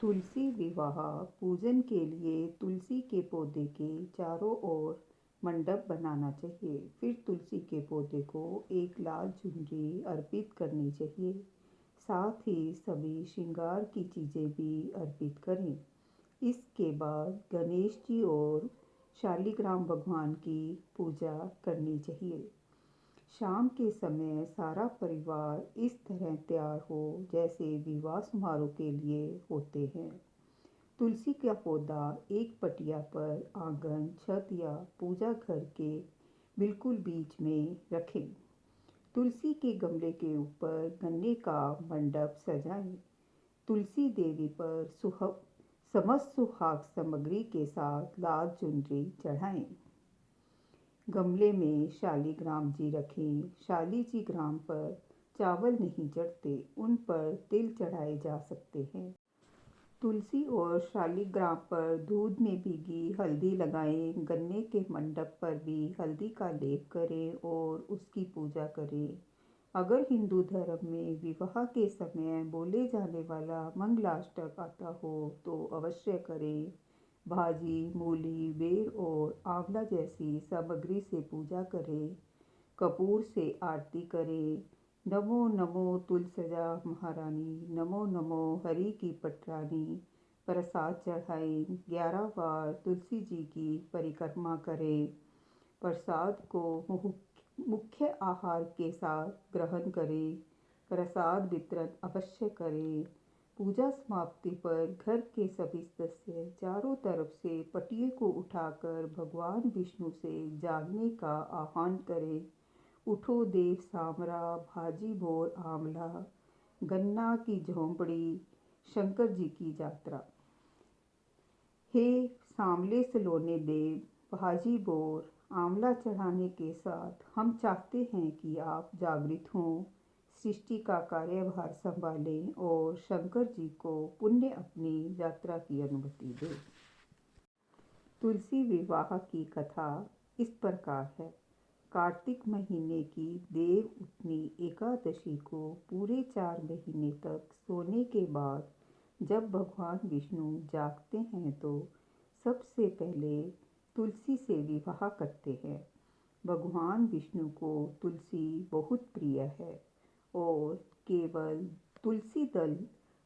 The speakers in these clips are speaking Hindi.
तुलसी विवाह पूजन के लिए तुलसी के पौधे के चारों ओर मंडप बनाना चाहिए। फिर तुलसी के पौधे को एक लाल चुनरी अर्पित करनी चाहिए। साथ ही सभी श्रृंगार की चीज़ें भी अर्पित करें। इसके बाद गणेश जी और शालिग्राम भगवान की पूजा करनी चाहिए। शाम के समय सारा परिवार इस तरह तैयार हो जैसे विवाह समारोह के लिए होते हैं। तुलसी का पौधा एक पटिया पर आंगन, छत या पूजा घर के बिल्कुल बीच में रखें। तुलसी के गमले के ऊपर गन्ने का मंडप सजाएं। तुलसी देवी पर समस्त सुहाग सामग्री के साथ लाल चुनरी चढ़ाएं। गमले में शालिग्राम जी रखें। शाली जी ग्राम पर चावल नहीं चढ़ते, उन पर तिल चढ़ाए जा सकते हैं। तुलसी और शालिग्राम पर दूध में भीगी हल्दी लगाएं। गन्ने के मंडप पर भी हल्दी का लेप करें और उसकी पूजा करें। अगर हिंदू धर्म में विवाह के समय बोले जाने वाला मंगलाष्टक आता हो तो अवश्य करें। भाजी, मूली, बेर और आंवला जैसी सामग्री से पूजा करें। कपूर से आरती करें। नमो नमो तुलसजा महारानी, नमो नमो हरि की पटरानी। प्रसाद चढ़ाएं। 11 बार तुलसी जी की परिक्रमा करें। प्रसाद को मुख्य आहार के साथ ग्रहण करें। प्रसाद वितरण अवश्य करें। पूजा समाप्ति पर घर के सभी सदस्य चारों तरफ से पटिये को उठाकर भगवान विष्णु से जागने का आह्वान करें। उठो देव सामरा, भाजी भोर आंवला, गन्ना की झोंपड़ी, शंकर जी की यात्रा। हे सांवले सलोने देव, भाजी बोर आंवला चढ़ाने के साथ हम चाहते हैं कि आप जागृत हों, सृष्टि का कार्यभार संभालें और शंकर जी को पुण्य अपनी यात्रा की अनुमति दें। तुलसी विवाह की कथा इस प्रकार है। कार्तिक महीने की देव उठनी एकादशी को पूरे 4 महीने तक सोने के बाद जब भगवान विष्णु जागते हैं तो सबसे पहले तुलसी से विवाह करते हैं। भगवान विष्णु को तुलसी बहुत प्रिय है और केवल तुलसी दल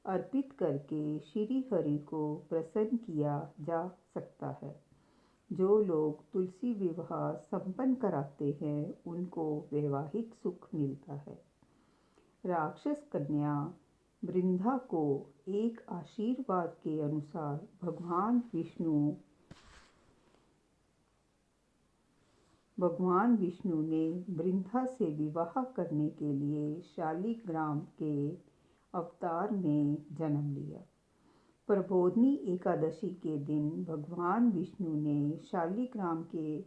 अर्पित करके श्री हरि को प्रसन्न किया जा सकता है। जो लोग तुलसी विवाह संपन्न कराते हैं उनको वैवाहिक सुख मिलता है। राक्षस कन्या वृंदा को एक आशीर्वाद के अनुसार भगवान विष्णु ने वृंदा से विवाह करने के लिए शालिग्राम के अवतार में जन्म लिया। प्रबोधिनी एकादशी के दिन भगवान विष्णु ने शालिग्राम के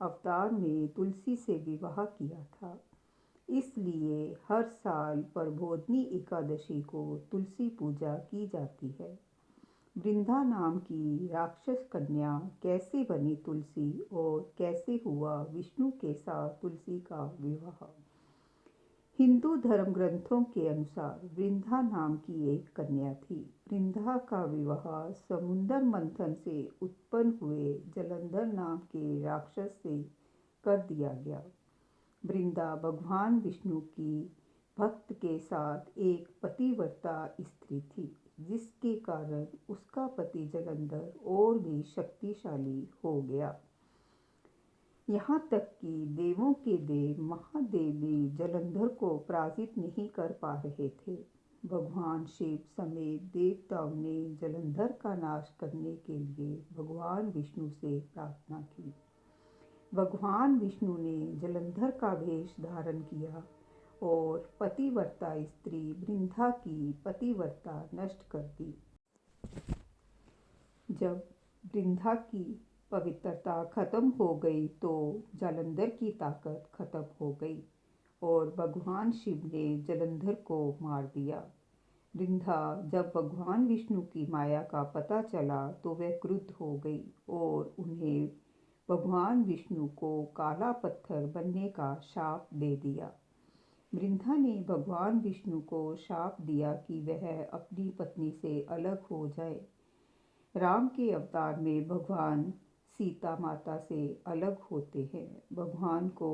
अवतार में तुलसी से विवाह किया था। इसलिए हर साल प्रबोधिनी एकादशी को तुलसी पूजा की जाती है। वृंदा नाम की राक्षस कन्या कैसे बनी तुलसी और कैसे हुआ विष्णु के साथ तुलसी का विवाह। हिंदू धर्म ग्रंथों के अनुसार वृंदा नाम की एक कन्या थी। वृंदा का विवाह समुद्र मंथन से उत्पन्न हुए जलंधर नाम के राक्षस से कर दिया गया। वृंदा भगवान विष्णु की भक्त के साथ एक पतिव्रता स्त्री थी, जिसके कारण उसका पति जलंधर और भी शक्तिशाली हो गया। यहाँ तक कि देवों के देव महादेव भी जलंधर को पराजित नहीं कर पा रहे थे। भगवान शिव समेत देवताओं ने जलंधर का नाश करने के लिए भगवान विष्णु से प्रार्थना की। भगवान विष्णु ने जलंधर का वेश धारण किया और पतिव्रता स्त्री वृंदा की पतिव्रता नष्ट कर दी। जब वृंदा की पवित्रता खत्म हो गई तो जलंधर की ताकत खत्म हो गई और भगवान शिव ने जलंधर को मार दिया। वृंदा जब भगवान विष्णु की माया का पता चला तो वह क्रुद्ध हो गई और उन्हें भगवान विष्णु को काला पत्थर बनने का शाप दे दिया। वृंदा ने भगवान विष्णु को शाप दिया कि वह अपनी पत्नी से अलग हो जाए। राम के अवतार में भगवान सीता माता से अलग होते हैं। भगवान को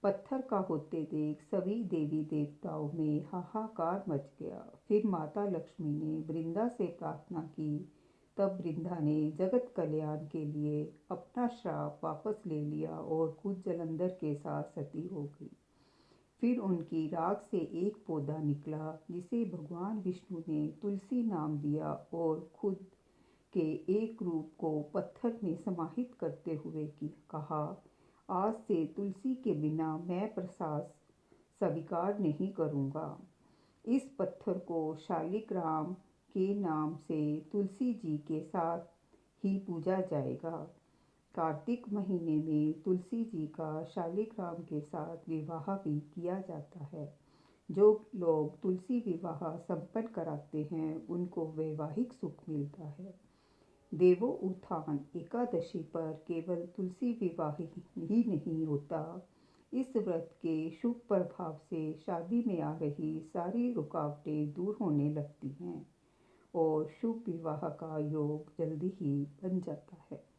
पत्थर का होते देख सभी देवी देवताओं में हाहाकार मच गया। फिर माता लक्ष्मी ने वृंदा से प्रार्थना की। तब वृंदा ने जगत कल्याण के लिए अपना श्राप वापस ले लिया और खुद जलंधर के साथ सती हो गई। फिर उनकी राख से एक पौधा निकला जिसे भगवान विष्णु ने तुलसी नाम दिया और खुद के एक रूप को पत्थर में समाहित करते हुए कहा, आज से तुलसी के बिना मैं प्रसाद स्वीकार नहीं करूँगा। इस पत्थर को शालिग्राम के नाम से तुलसी जी के साथ ही पूजा जाएगा। कार्तिक महीने में तुलसी जी का शालिग्राम के साथ विवाह भी किया जाता है। जो लोग तुलसी विवाह संपन्न कराते हैं उनको वैवाहिक सुख मिलता है। देवो उत्थान एकादशी पर केवल तुलसी विवाह ही नहीं होता, इस व्रत के शुभ प्रभाव से शादी में आ रही सारी रुकावटें दूर होने लगती हैं और शुभ विवाह का योग जल्दी ही बन जाता है।